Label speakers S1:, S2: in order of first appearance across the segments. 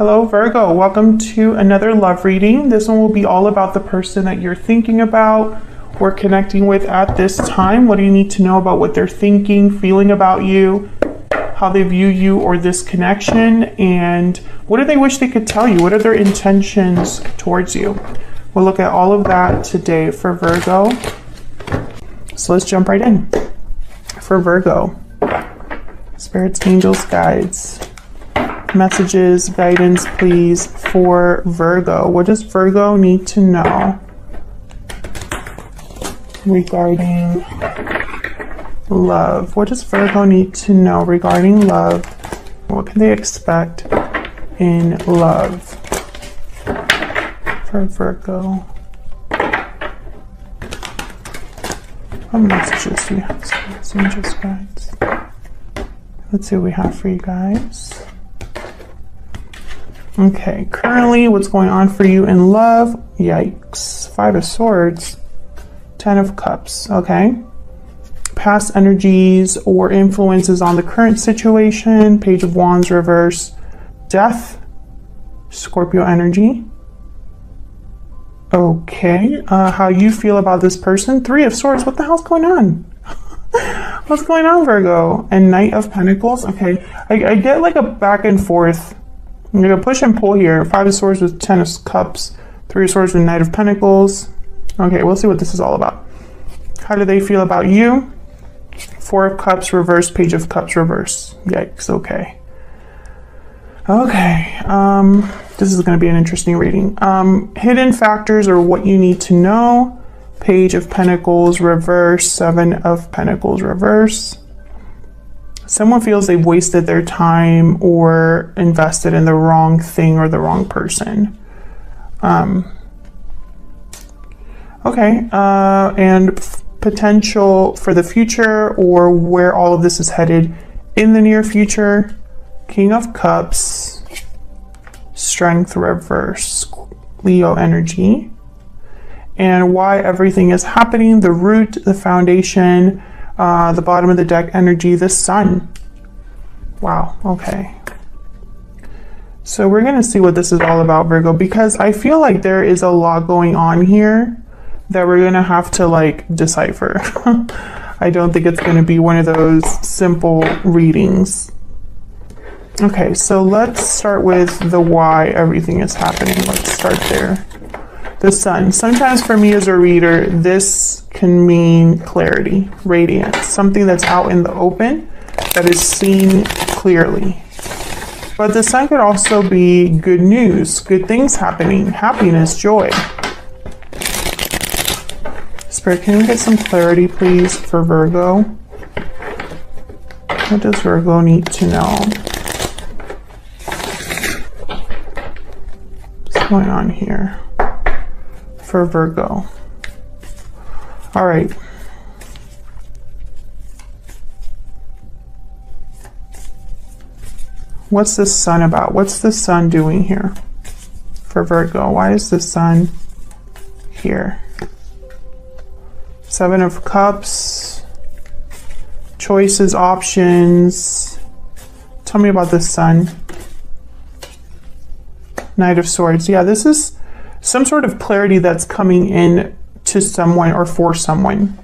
S1: Hello Virgo, welcome to another love reading. This one will be all about the person that you're thinking about or connecting with at this time. What do you need to know about what they're thinking, feeling about you, how they view you or this connection, and what do they wish they could tell you? What are their intentions towards you? We'll look at all of that today for Virgo. So let's jump right in. For Virgo, spirits, angels, guides, messages, guidance, please, for Virgo. What does Virgo need to know regarding love? What does Virgo need to know regarding love? What can they expect in love for Virgo? What messages do you have? Spirits, angels, guides. Let's see what we have for you guys. Okay, currently what's going on for you in love? Yikes. 5 of Swords, 10 of Cups, okay? Past energies or influences on the current situation, Page of Wands reverse, Death, Scorpio energy. Okay, how you feel about this person? 3 of Swords, what the hell's going on? What's going on, Virgo? And Knight of Pentacles, okay. I get like a back and forth. I'm going to push and pull here. 5 of Swords with 10 of Cups, 3 of Swords with Knight of Pentacles. Okay, we'll see what this is all about. How do they feel about you? 4 of Cups reverse, Page of Cups reverse. Yikes, okay. Okay, this is going to be an interesting reading. Hidden factors or what you need to know. Page of Pentacles reverse, 7 of Pentacles reverse. Someone feels they've wasted their time or invested in the wrong thing or the wrong person. Okay, and potential for the future or where all of this is headed in the near future. King of Cups, Strength reverse, Leo energy. And why everything is happening, the root, the foundation, the bottom of the deck energy, the Sun. Wow, okay. So we're going to see what this is all about, Virgo, because I feel like there is a lot going on here that we're going to have to like decipher. I don't think it's going to be one of those simple readings. Okay, so let's start with the why everything is happening. Let's start there. The Sun. Sometimes for me as a reader, this can mean clarity, radiance, something that's out in the open that is seen clearly. But the Sun could also be good news, good things happening, happiness, joy. Spirit, can we get some clarity, please, for Virgo? What does Virgo need to know? What's going on here for Virgo? All right. What's the Sun about? What's the Sun doing here for Virgo? Why is the Sun here? 7 of Cups, choices, options. Tell me about the Sun. Knight of Swords. Yeah, this is some sort of clarity that's coming in to someone or for someone.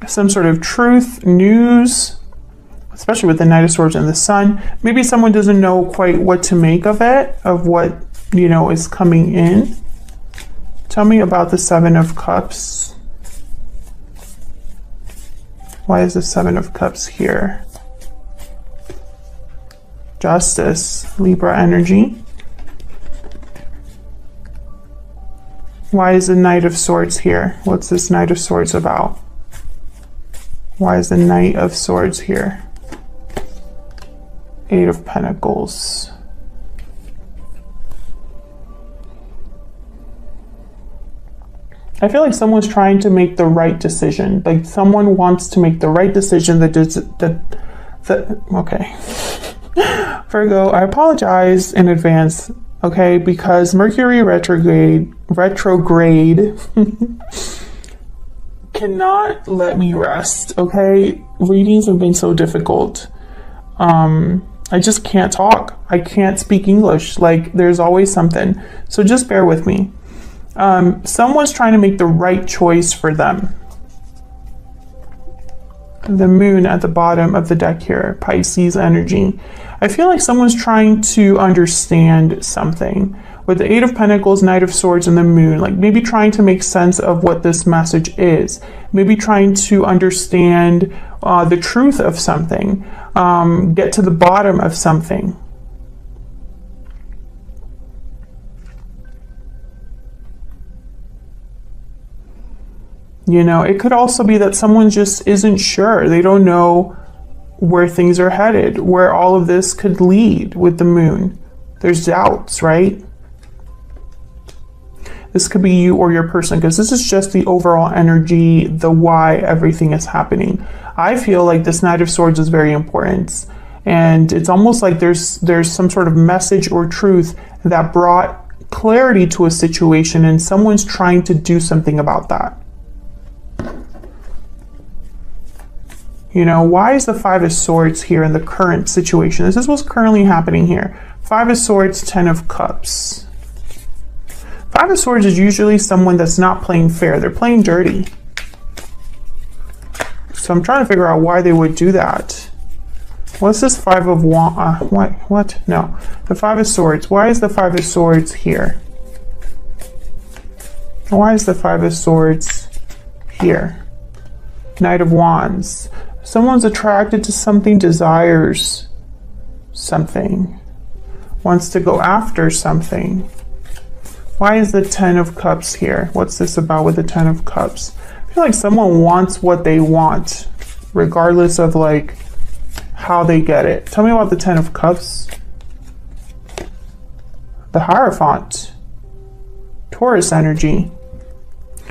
S1: Some sort of truth, news, especially with the Knight of Swords and the Sun. Maybe someone doesn't know quite what to make of it, of what, you know, is coming in. Tell me about the 7 of Cups. Why is the 7 of Cups here? Justice, Libra energy. Why is the Knight of Swords here? What's this Knight of Swords about? Why is the Knight of Swords here? 8 of Pentacles. I feel like someone's trying to make the right decision. Like someone wants to make the right decision okay. Virgo, I apologize in advance, okay, because Mercury retrograde cannot let me rest, okay? Readings have been so difficult. I just can't talk. I can't speak English. Like, there's always something. So just bear with me. Someone's trying to make the right choice for them. The moon at the bottom of the deck here, Pisces energy. I feel like someone's trying to understand something. With the Eight of Pentacles, Knight of Swords, and the moon, like maybe trying to make sense of what this message is. Maybe trying to understand the truth of something. Get to the bottom of something. You know, it could also be that someone just isn't sure. They don't know where things are headed, where all of this could lead with the moon. There's doubts, right? This could be you or your person, because this is just the overall energy, the why everything is happening. I feel like this Knight of Swords is very important. And it's almost like there's some sort of message or truth that brought clarity to a situation, and someone's trying to do something about that. You know, why is the Five of Swords here in the current situation? This is what's currently happening here. Five of Swords, Ten of Cups. Five of Swords is usually someone that's not playing fair. They're playing dirty. So I'm trying to figure out why they would do that. What's this Five of Wands? What? No. The Five of Swords. Why is the Five of Swords here? Why is the Five of Swords here? Knight of Wands. Someone's attracted to something, desires something, wants to go after something. Why is the Ten of Cups here? What's this about with the Ten of Cups? I feel like someone wants what they want, regardless of like how they get it. Tell me about the Ten of Cups. The Hierophant. Taurus energy.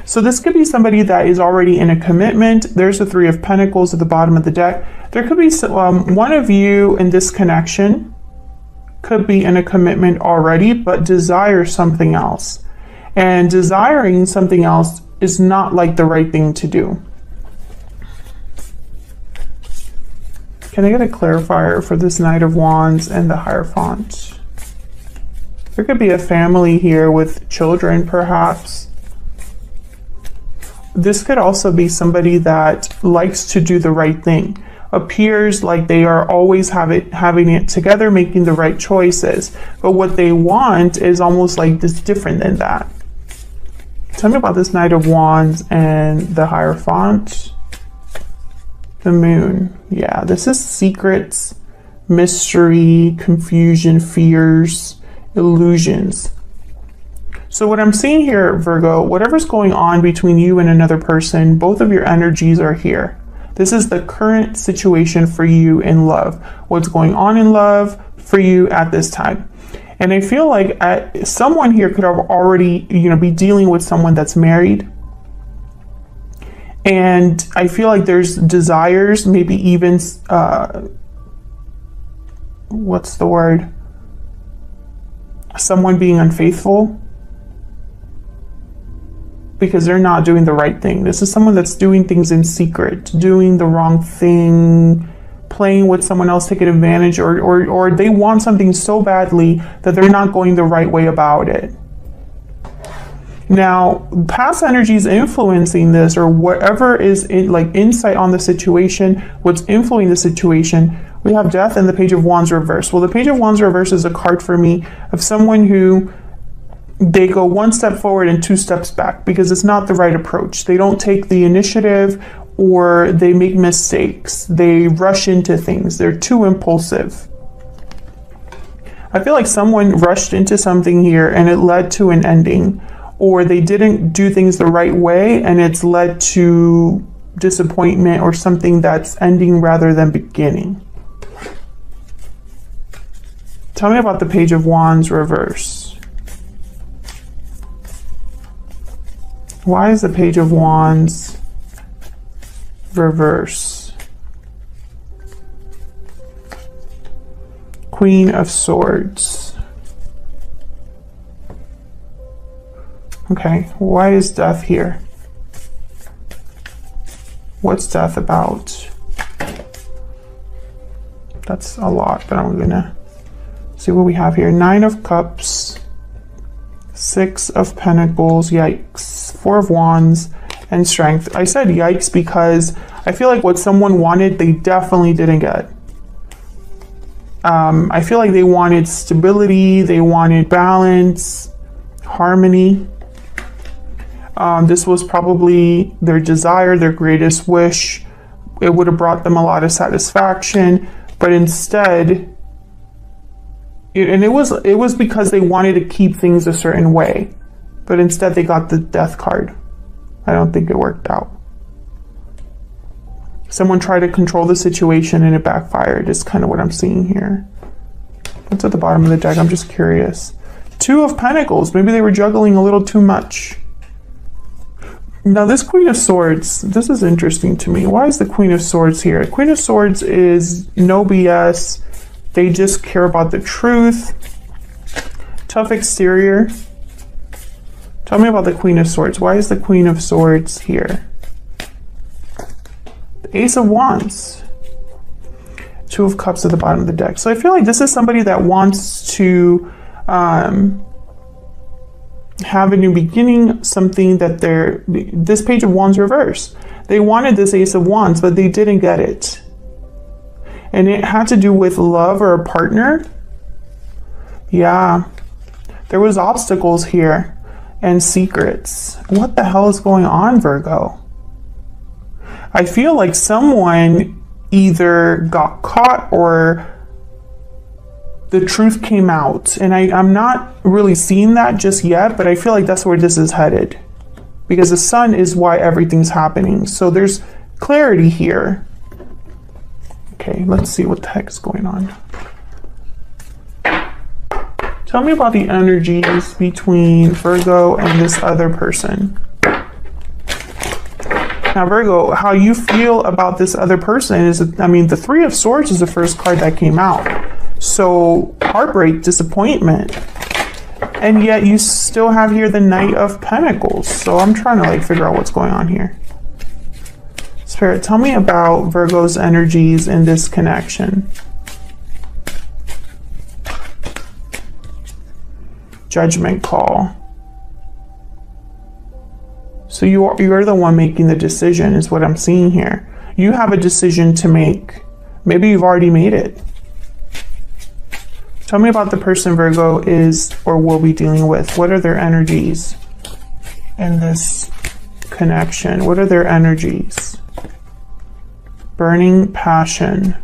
S1: So this could be somebody that is already in a commitment. There's the Three of Pentacles at the bottom of the deck. There could be one of you in this connection could be in a commitment already, but desire something else. And desiring something else is not like the right thing to do. Can I get a clarifier for this Knight of Wands and the Hierophant? There could be a family here with children, perhaps. This could also be somebody that likes to do the right thing, appears like they are always having it together, making the right choices. But what they want is almost like this different than that. Tell me about this Knight of Wands and the Hierophant. The moon. Yeah, this is secrets, mystery, confusion, fears, illusions. So what I'm seeing here, Virgo, whatever's going on between you and another person, both of your energies are here. This is the current situation for you in love. What's going on in love for you at this time. And I feel like someone here could have already, be dealing with someone that's married. And I feel like there's desires, maybe even, what's the word? Someone being unfaithful. Because they're not doing the right thing. This is someone that's doing things in secret, doing the wrong thing, playing with someone else, taking advantage, or they want something so badly that they're not going the right way about it. Now, past energy is influencing this, or whatever is insight on the situation, what's influencing the situation. We have Death and the Page of Wands reverse. Well, the Page of Wands reverse is a card for me of someone who they go one step forward and two steps back because it's not the right approach. They don't take the initiative, or they make mistakes. They rush into things. They're too impulsive. I feel like someone rushed into something here and it led to an ending, or they didn't do things the right way and it's led to disappointment or something that's ending rather than beginning. Tell me about the Page of Wands reverse. Why is the Page of Wands reverse? Queen of Swords. Okay, why is Death here? What's Death about? That's a lot, but I'm gonna see what we have here. 9 of Cups, 6 of Pentacles, yikes, 4 of Wands, and Strength. I said yikes because I feel like what someone wanted, they definitely didn't get. I feel like they wanted stability, they wanted balance, harmony. This was probably their desire, their greatest wish. It would have brought them a lot of satisfaction, but instead, and it was because they wanted to keep things a certain way, but instead they got the Death card. I don't think it worked out. Someone tried to control the situation and it backfired is kind of what I'm seeing here. What's at the bottom of the deck? I'm just curious. 2 of Pentacles. Maybe they were juggling a little too much. Now this Queen of Swords, this is interesting to me. Why is the Queen of Swords here? Queen of Swords is no BS. They just care about the truth. Tough exterior. Tell me about the Queen of Swords. Why is the Queen of Swords here? The Ace of Wands. 2 of Cups at the bottom of the deck. So I feel like this is somebody that wants to have a new beginning, something that this Page of Wands reversed. They wanted this Ace of Wands, but they didn't get it. And it had to do with love or a partner. Yeah, there was obstacles here and secrets. What the hell is going on, Virgo? I feel like someone either got caught or the truth came out. And I'm not really seeing that just yet, but I feel like that's where this is headed. Because the sun is why everything's happening. So there's clarity here. Okay, let's see what the heck is going on. Tell me about the energies between Virgo and this other person. Now, Virgo, how you feel about this other person is, I mean, the 3 of Swords is the first card that came out. So, heartbreak, disappointment. And yet you still have here the Knight of Pentacles. So I'm trying to figure out what's going on here. Spirit, tell me about Virgo's energies in this connection. Judgment call. So you're the one making the decision is what I'm seeing here. You have a decision to make. Maybe you've already made it. Tell me about the person Virgo is or will be dealing with. What are their energies in this connection? What are their energies? Burning passion.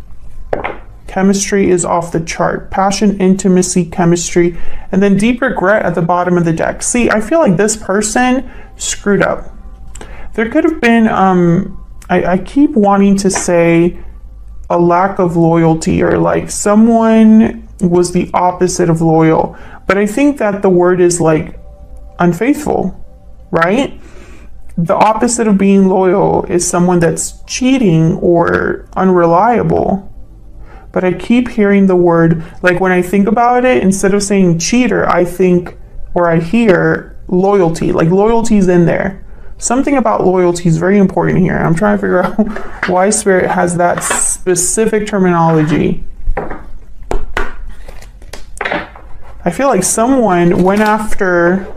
S1: Chemistry is off the chart. Passion, intimacy, chemistry, and then deep regret at the bottom of the deck. See, I feel like this person screwed up. There could have been, I keep wanting to say a lack of loyalty or someone was the opposite of loyal. But I think that the word is unfaithful, right? The opposite of being loyal is someone that's cheating or unreliable. But I keep hearing the word, when I think about it, instead of saying cheater, I think, or I hear loyalty. Loyalty's in there. Something about loyalty is very important here. I'm trying to figure out why Spirit has that specific terminology. I feel like someone went after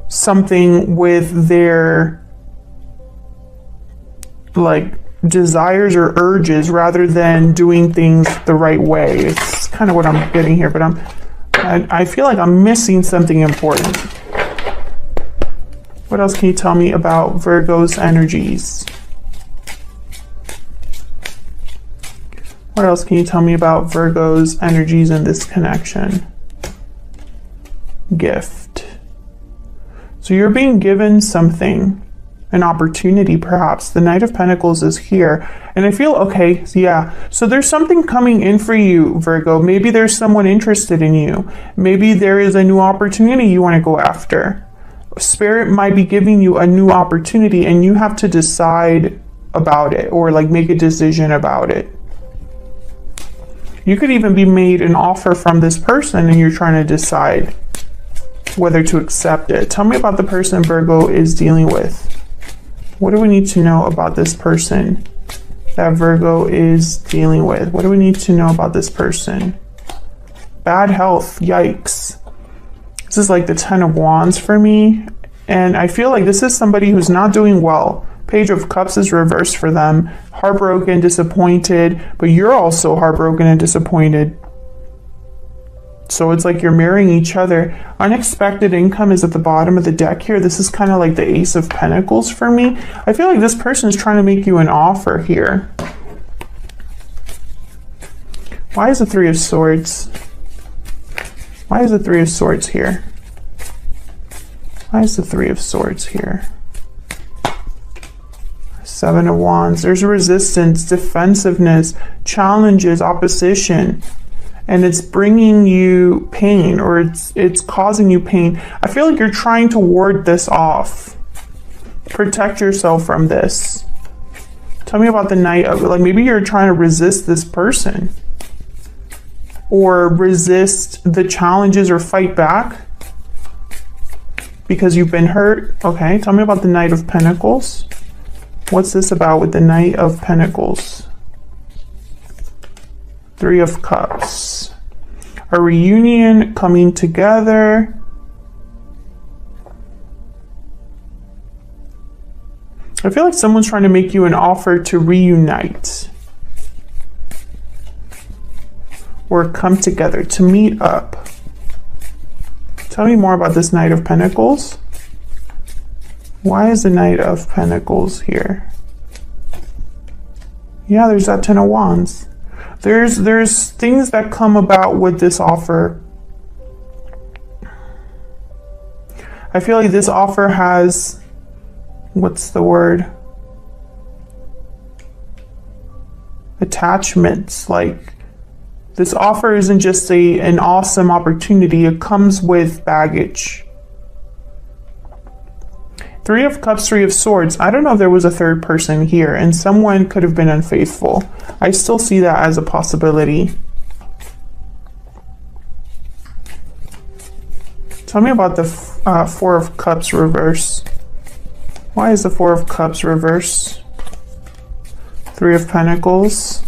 S1: something with their desires or urges rather than doing things the right way. It's kind of what I'm getting here, but I feel like I'm missing something important. What else can you tell me about Virgo's energies? What else can you tell me about Virgo's energies in this connection? Gift. So you're being given something. An opportunity, perhaps. The Knight of Pentacles is here. And I feel, okay, yeah. So there's something coming in for you, Virgo. Maybe there's someone interested in you. Maybe there is a new opportunity you want to go after. Spirit might be giving you a new opportunity and you have to decide about it or make a decision about it. You could even be made an offer from this person and you're trying to decide whether to accept it. Tell me about the person Virgo is dealing with. What do we need to know about this person that Virgo is dealing with? What do we need to know about this person? Bad health, yikes. This is like the 10 of Wands for me. And I feel like this is somebody who's not doing well. Page of Cups is reversed for them. Heartbroken, disappointed, but you're also heartbroken and disappointed. So it's like you're marrying each other. Unexpected income is at the bottom of the deck here. This is kind of like the Ace of Pentacles for me. I feel like this person is trying to make you an offer here. Why is the Three of Swords? Why is the Three of Swords here? Why is the Three of Swords here? Seven of Wands. There's resistance, defensiveness, challenges, opposition. And it's bringing you pain, or it's causing you pain. I feel like you're trying to ward this off. Protect yourself from this. Tell me about the Knight of, like, maybe you're trying to resist this person. Or resist the challenges or fight back because you've been hurt. Okay, tell me about the Knight of Pentacles. What's this about with the Knight of Pentacles? Three of Cups. A reunion, coming together. I feel like someone's trying to make you an offer to reunite. Or come together, to meet up. Tell me more about this Knight of Pentacles. Why is the Knight of Pentacles here? Yeah, there's that Ten of Wands. There's things that come about with this offer. I feel like this offer has, what's the word? Attachments. Like, this offer isn't just an awesome opportunity. It comes with baggage. Three of Cups, Three of Swords. I don't know if there was a third person here, and someone could have been unfaithful. I still see that as a possibility. Tell me about the Four of Cups reverse. Why is the Four of Cups reverse? Three of Pentacles.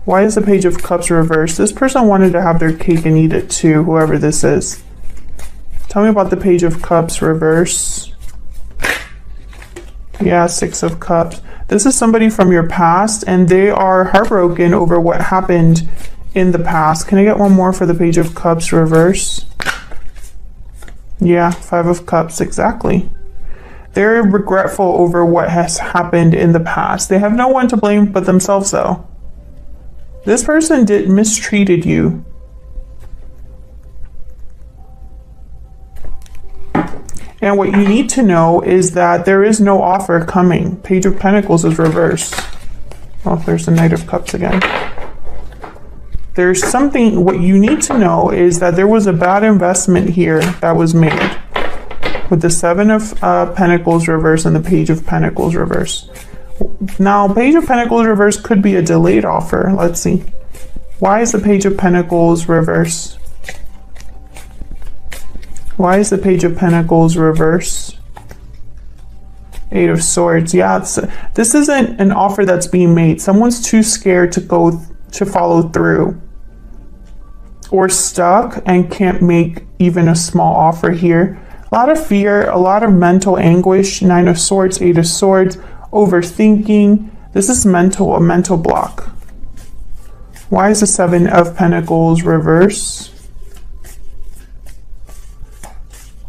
S1: Why is the Page of Cups reversed? This person wanted to have their cake and eat it too, whoever this is. Tell me about the Page of Cups reverse. Yeah, Six of Cups. This is somebody from your past, and they are heartbroken over what happened in the past. Can I get one more for the Page of Cups reverse? Yeah, Five of Cups, exactly. They're regretful over what has happened in the past. They have no one to blame but themselves, though. This person mistreated you. And what you need to know is that there is no offer coming. Page of Pentacles is reversed. Oh, there's the Knight of Cups again. There's something, what you need to know is that there was a bad investment here that was made. With the Seven of Pentacles reverse and the Page of Pentacles reverse. Now, Page of Pentacles reverse could be a delayed offer. Let's see. Why is the Page of Pentacles reverse? Why is the Page of Pentacles reverse? Eight of Swords. Yeah, this isn't an offer that's being made. Someone's too scared to follow through. Or stuck and can't make even a small offer here. A lot of fear, a lot of mental anguish. Nine of Swords, Eight of Swords, overthinking. This is a mental block. Why is the Seven of Pentacles reverse?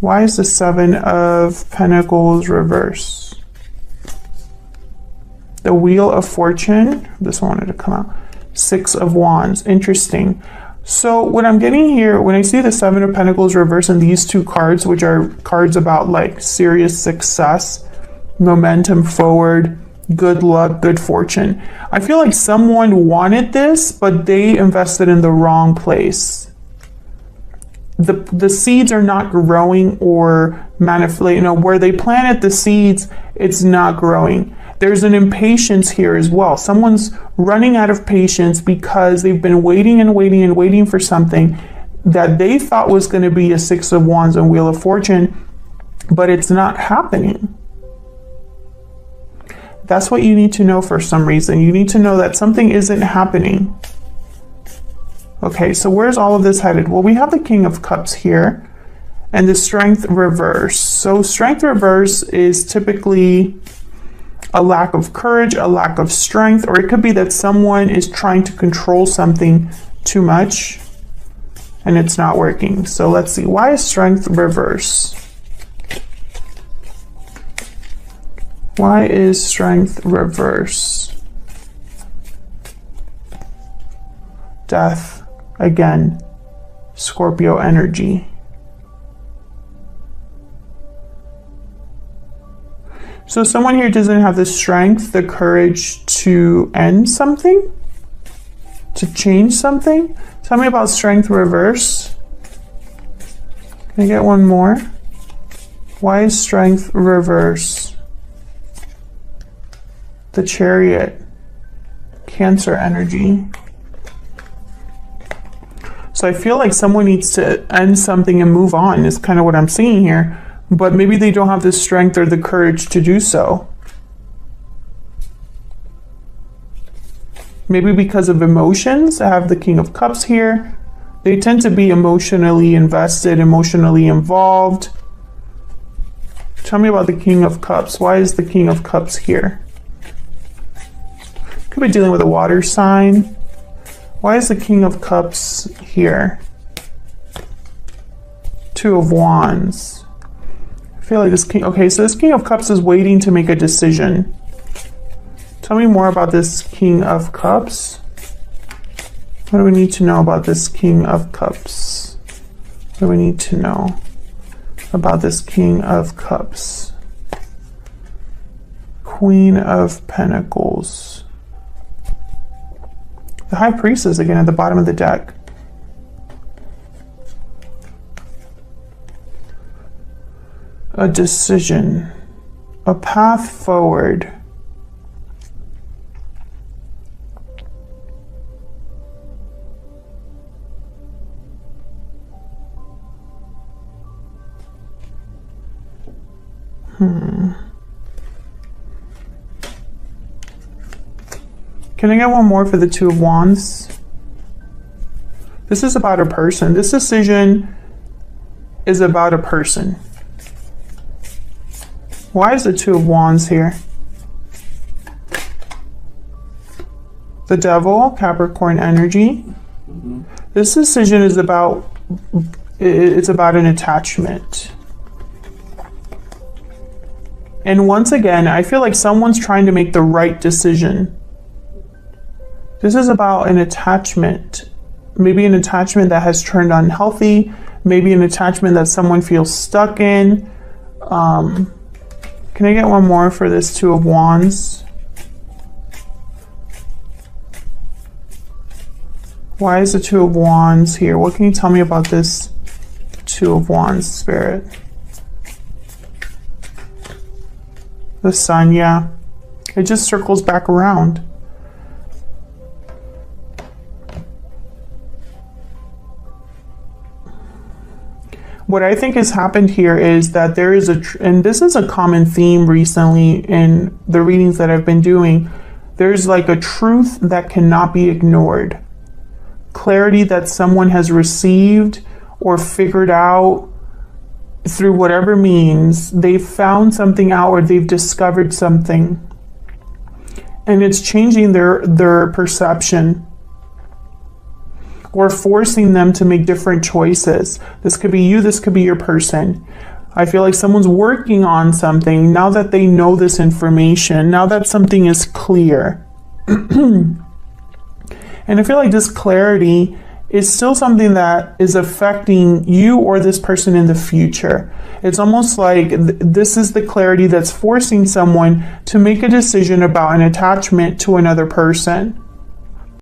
S1: Why is the Seven of Pentacles reverse? The Wheel of Fortune. This one wanted to come out. Six of Wands. Interesting. So what I'm getting here, when I see the Seven of Pentacles reverse and these two cards, which are cards about like serious success, momentum forward, good luck, good fortune. I feel like someone wanted this, but they invested in the wrong place. The seeds are not growing or manifesting. Where they planted the seeds, it's not growing. There's an impatience here as well. Someone's running out of patience because they've been waiting and waiting and waiting for something that they thought was going to be a Six of Wands and Wheel of Fortune, but it's not happening. That's what you need to know for some reason. You need to know that something isn't happening. Okay, so where's all of this headed? Well, we have the King of Cups here and the Strength reverse. So Strength reverse is typically a lack of courage, a lack of strength, or it could be that someone is trying to control something too much and it's not working. So let's see, why is Strength reverse? Why is Strength reverse? Death. Again, Scorpio energy. So someone here doesn't have the strength, the courage to end something, to change something. Tell me about Strength reverse. Can I get one more? Why is Strength reverse? The Chariot, Cancer energy. So I feel like someone needs to end something and move on is kind of what I'm seeing here, but maybe they don't have the strength or the courage to do so. Maybe because of emotions. I have the King of Cups here. They tend to be emotionally invested, emotionally involved. Tell me about the King of Cups. Why is the King of Cups here? Could be dealing with a water sign. Why is the King of Cups here? Two of Wands. I feel like this King, okay, so this King of Cups is waiting to make a decision. Tell me more about this King of Cups. What do we need to know about this King of Cups? What do we need to know about this King of Cups? Queen of Pentacles. The High Priestess again at the bottom of the deck. A decision, a path forward. Can I get one more for the Two of Wands? This is about a person. This decision is about a person. Why is the Two of Wands here? The Devil, Capricorn energy. This decision is about, it's about an attachment. And once again, I feel like someone's trying to make the right decision. This is about an attachment. Maybe an attachment that has turned unhealthy. Maybe an attachment that someone feels stuck in. Can I get one more for this Two of Wands? Why is the Two of Wands here? What can you tell me about this Two of Wands, Spirit? The Sun, yeah. It just circles back around. What I think has happened here is that there is and this is a common theme recently in the readings that I've been doing, there's like a truth that cannot be ignored. Clarity that someone has received or figured out through whatever means. They've found something out or they've discovered something. And it's changing their perception, or forcing them to make different choices. This could be you, this could be your person. I feel like someone's working on something now that they know this information, now that something is clear. And I feel like this clarity is still something that is affecting you or this person in the future. It's almost like this is the clarity that's forcing someone to make a decision about an attachment to another person.